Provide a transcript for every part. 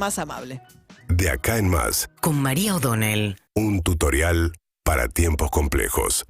más amable. De acá en más, Con María O'Donnell. un tutorial para tiempos complejos.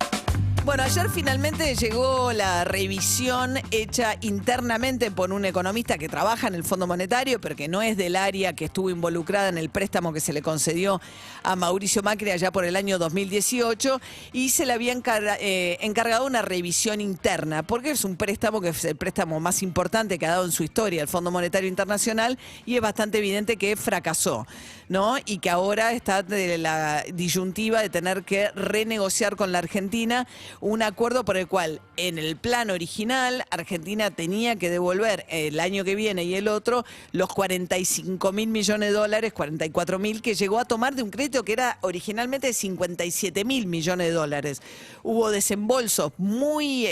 Bueno, ayer finalmente llegó la revisión hecha internamente por un economista que trabaja en el Fondo Monetario, pero que no es del área que estuvo involucrada en el préstamo que se le concedió a Mauricio Macri allá por el año 2018, y se le había encargado una revisión interna, porque es un préstamo que es el préstamo más importante que ha dado en su historia el Fondo Monetario Internacional, y es bastante evidente que fracasó, ¿no? Y que ahora está de la disyuntiva de tener que renegociar con la Argentina un acuerdo por el cual, en el plan original, Argentina tenía que devolver el año que viene y el otro los 45.000 millones de dólares, 44.000, que llegó a tomar de un crédito que era originalmente de 57.000 millones de dólares. Hubo desembolsos muy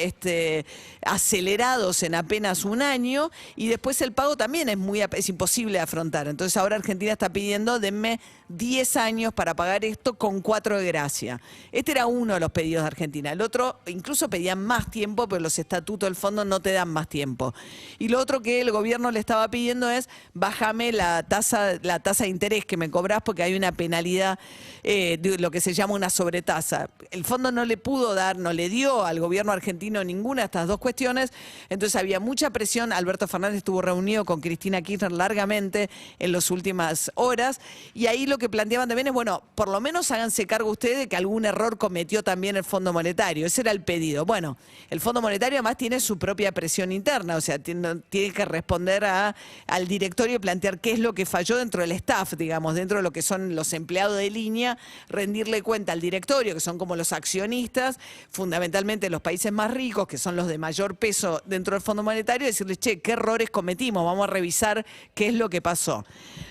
acelerados en apenas un año, y después el pago también es imposible de afrontar. Entonces ahora Argentina está pidiendo, denme 10 años para pagar esto con 4 de gracia. Este era uno de los pedidos de Argentina. El otro, incluso pedían más tiempo, pero los estatutos del fondo no te dan más tiempo. Y lo otro que el gobierno le estaba pidiendo es, bájame la tasa de interés que me cobras, porque hay una penalidad, de lo que se llama una sobretasa. El fondo no le pudo dar, no le dio al gobierno argentino ninguna de estas dos cuestiones, entonces había mucha presión. Alberto Fernández estuvo reunido con Cristina Kirchner largamente en las últimas horas, y ahí lo que planteaban también es, bueno, por lo menos háganse cargo ustedes de que algún error cometió también el Fondo Monetario. Ese era el pedido. Bueno, el Fondo Monetario además tiene su propia presión interna, o sea, tiene que responder al directorio y plantear qué es lo que falló dentro del staff, digamos, dentro de lo que son los empleados de línea, rendirle cuenta al directorio, que son como los accionistas, fundamentalmente los países más ricos, que son los de mayor peso dentro del Fondo Monetario, y decirles, che, ¿qué errores cometimos? Vamos a revisar qué es lo que pasó.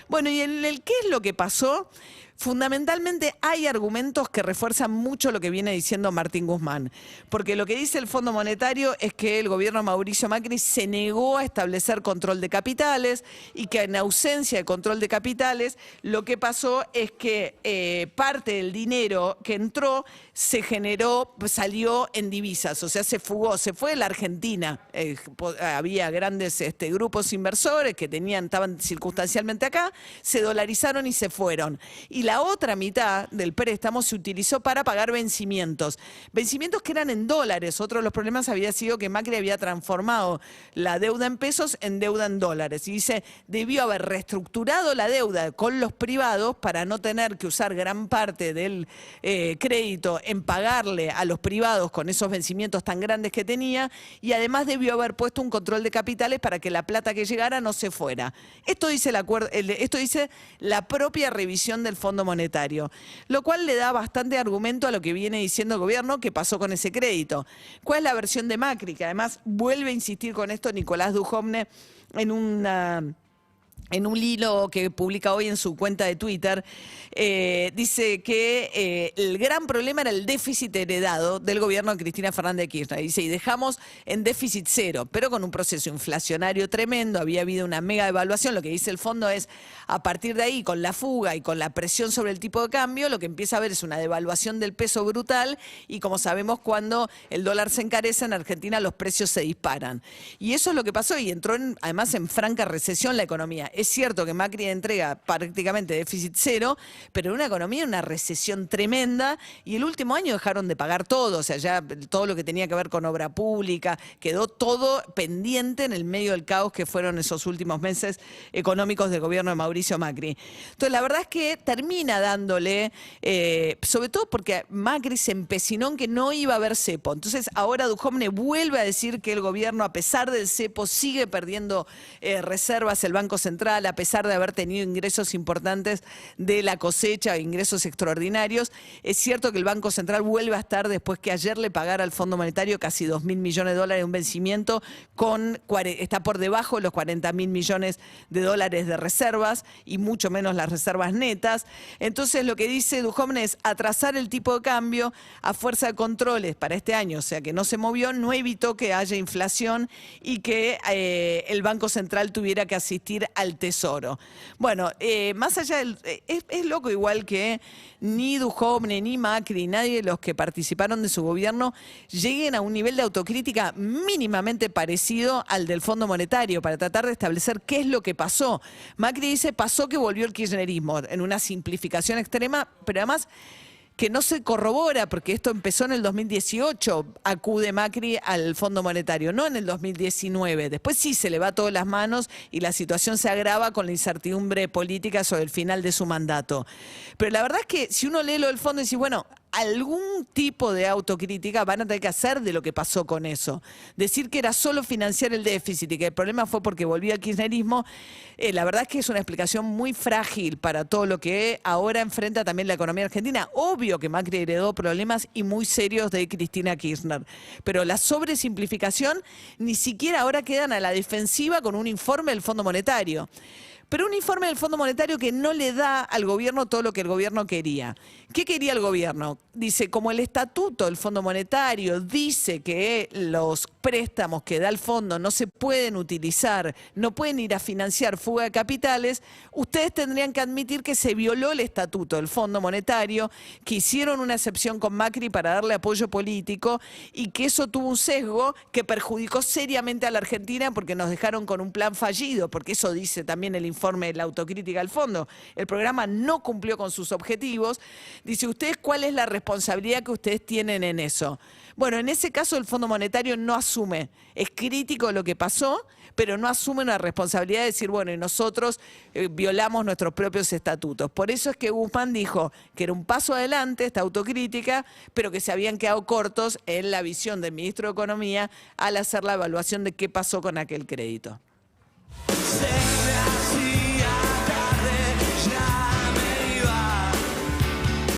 Bueno, y en el qué es lo que pasó, fundamentalmente hay argumentos que refuerzan mucho lo que viene diciendo Martín Guzmán, porque lo que dice el Fondo Monetario es que el gobierno de Mauricio Macri se negó a establecer control de capitales, y que en ausencia de control de capitales lo que pasó es que parte del dinero que entró salió en divisas, o sea, se fugó, se fue de la Argentina. Había grandes grupos inversores que estaban circunstancialmente acá, se dolarizaron y se fueron. Y la otra mitad del préstamo se utilizó para pagar vencimientos que eran en dólares. Otro de los problemas había sido que Macri había transformado la deuda en pesos en deuda en dólares. Y dice, debió haber reestructurado la deuda con los privados para no tener que usar gran parte del crédito en pagarle a los privados con esos vencimientos tan grandes que tenía, y además debió haber puesto un control de capitales para que la plata que llegara no se fuera. Esto dice la propia revisión del Fondo Monetario, lo cual le da bastante argumento a lo que viene diciendo el gobierno que pasó con ese crédito. ¿Cuál es la versión de Macri? Que además vuelve a insistir con esto Nicolás Dujovne en un hilo que publica hoy en su cuenta de Twitter. Dice que el gran problema era el déficit heredado del gobierno de Cristina Fernández de Kirchner. Dice, y dejamos en déficit cero, pero con un proceso inflacionario tremendo, había habido una mega devaluación. Lo que dice el fondo es, a partir de ahí, con la fuga y con la presión sobre el tipo de cambio, lo que empieza a haber es una devaluación del peso brutal, y como sabemos, cuando el dólar se encarece en Argentina, los precios se disparan. Y eso es lo que pasó, y entró además en franca recesión la economía. Es cierto que Macri entrega prácticamente déficit cero, pero en una economía en una recesión tremenda, y el último año dejaron de pagar todo, o sea, ya todo lo que tenía que ver con obra pública, quedó todo pendiente en el medio del caos que fueron esos últimos meses económicos del gobierno de Mauricio Macri. Entonces, la verdad es que termina dándole, sobre todo porque Macri se empecinó en que no iba a haber cepo. Entonces, ahora Dujovne vuelve a decir que el gobierno, a pesar del cepo, sigue perdiendo reservas, el Banco Central, a pesar de haber tenido ingresos importantes de la cosecha, ingresos extraordinarios. Es cierto que el Banco Central vuelve a estar, después que ayer le pagara al Fondo Monetario casi 2.000 millones de dólares de un vencimiento, está por debajo de los 40.000 millones de dólares de reservas, y mucho menos las reservas netas. Entonces, lo que dice Dujovne es atrasar el tipo de cambio a fuerza de controles para este año, o sea que no se movió, no evitó que haya inflación y que el Banco Central tuviera que asistir al al Tesoro. Bueno, más allá del... es loco igual que ni Duhovne, ni Macri, nadie de los que participaron de su gobierno lleguen a un nivel de autocrítica mínimamente parecido al del Fondo Monetario para tratar de establecer qué es lo que pasó. Macri dice, pasó que volvió el kirchnerismo, en una simplificación extrema, pero además que no se corrobora, porque esto empezó en el 2018, acude Macri al Fondo Monetario, no en el 2019. Después sí se le va todo las manos y la situación se agrava con la incertidumbre política sobre el final de su mandato. Pero la verdad es que si uno lee lo del fondo y dice, bueno, algún tipo de autocrítica van a tener que hacer de lo que pasó con eso. Decir que era solo financiar el déficit y que el problema fue porque volvía el kirchnerismo, la verdad es que es una explicación muy frágil para todo lo que ahora enfrenta también la economía argentina. Obvio que Macri heredó problemas y muy serios de Cristina Kirchner, pero la sobresimplificación ni siquiera ahora quedan a la defensiva con un informe del Fondo Monetario. Pero un informe del Fondo Monetario que no le da al gobierno todo lo que el gobierno quería. ¿Qué quería el gobierno? Dice, como el estatuto del Fondo Monetario dice que los préstamos que da el fondo no se pueden utilizar, no pueden ir a financiar fuga de capitales, ustedes tendrían que admitir que se violó el estatuto del Fondo Monetario, que hicieron una excepción con Macri para darle apoyo político y que eso tuvo un sesgo que perjudicó seriamente a la Argentina porque nos dejaron con un plan fallido, porque eso dice también el informe de la autocrítica del fondo. El programa no cumplió con sus objetivos. Dice, ¿ustedes cuál es la responsabilidad que ustedes tienen en eso? Bueno, en ese caso el Fondo Monetario no asume. Es crítico de lo que pasó, pero no asume una responsabilidad de decir, bueno, y nosotros violamos nuestros propios estatutos. Por eso es que Guzmán dijo que era un paso adelante esta autocrítica, pero que se habían quedado cortos en la visión del ministro de Economía al hacer la evaluación de qué pasó con aquel crédito.